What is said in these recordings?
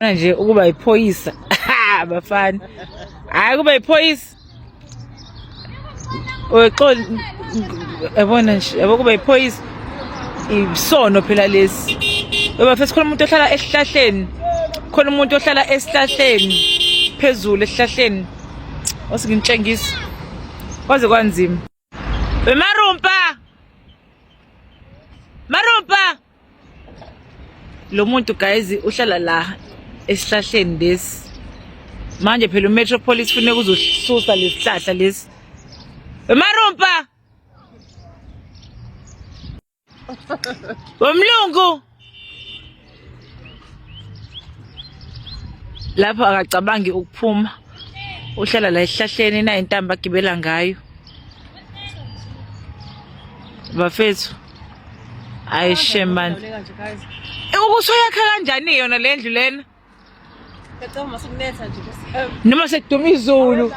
Nje ukuba iphoyisa bafana hayi kuba iphoyisa oyixoli yabona nje yabo kuba iphoyisa isono phela lesi ngoba futhi khona umuntu ohlala esihlahleni khona umuntu ohlala esihlahleni phezulu esihlahleni osingintshengisa kwaze kwanzima marumpa lo muntu guys uhlala la esihlahleni lesi manje phela uMetropolis ufune ukuzosusa lesihlahla lesi marumpa womlungu lapho akacabangi ukuphuma uhlala la esihlahleni na intamba agibela ngayo bafethu ayishemani ukusoyakha kanjani yona le ndlu lena noma sekuduma izulu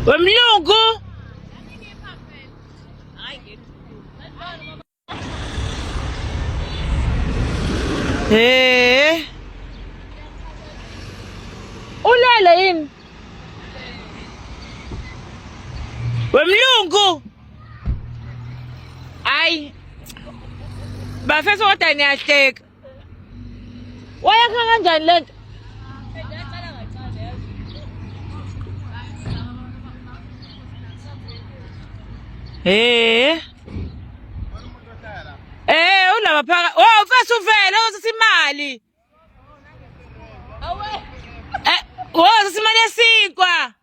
wemlungu ulala yini wemlungu ay bafethu kodwa niyahleka wayakha kanjani lento ulaba phaka mfethu uvele usisimali usisimali esinkwa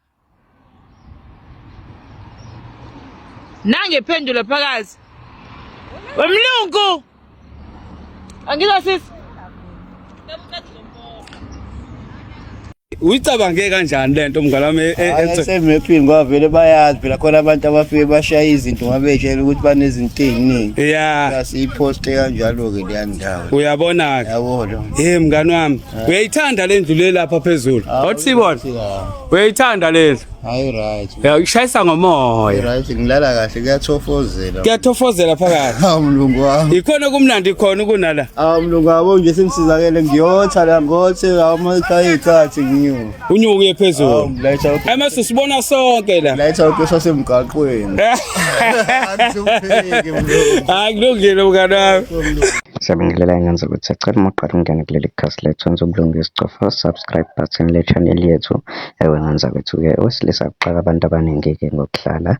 nange phendula phakathi wemlungu angizwa sisi Uyicabange kanjani lento mngalami esemepini kwavele bayazi phela khona abantu abafike bashaya izinto ngabetshela ukuthi banezinto eziningi siyiposte kanjalo ke leya ndawo uyabona ke yabona mngani wami uyayithanda le ndlu le lapha phezulu awuthi sibona uyayithanda lendlu hayi right uyashayisa ngomoya right ngilala kahle kuyathofozela phakathi mlungu wami ikhona kumnandi khona kunala mlungu wabo nje sengisizakele ngiyotha la ngothe amakhaya ekhathi unyuke phezulu amase sibona sonke la layitha ukho semgaqweni akulungile mngani wami Siyabingelela ngenza ukuthi sicela umaqala ungene kuleli khasi lethu wenza ukulungisa isicofa subscribe button le channel yethu ewenza kwethu ke wesilisa kuxaka abantu abaningi ke ngokuhlala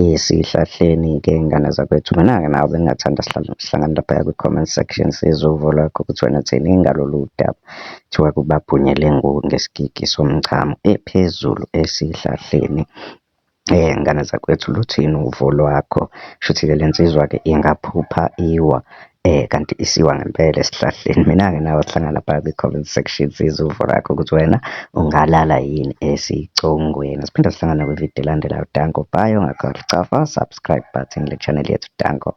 esihlahleni ke ingane zakwethu mina ke nawe bengathanda sihlangana lapha ku comment section sizovo lakho ukuthi wena thini ngalolu daba thiwa kubaphunyele ngesigigi somchamo ephezulu esihlahleni ngane zakwethu luthini uvo lwakho shuthi ke lensizwa ke ingaphupha iwa kanti isiwa ngempela esihlahleni mina ke nawe sihlangana lapha ku-comment section sizuvo lakho ukuthi wena ungalala yini esicongweni siphinde sihlangana kwivideo elandelayo danko bye ungakhohlwa subscribe button le channel yethu danko.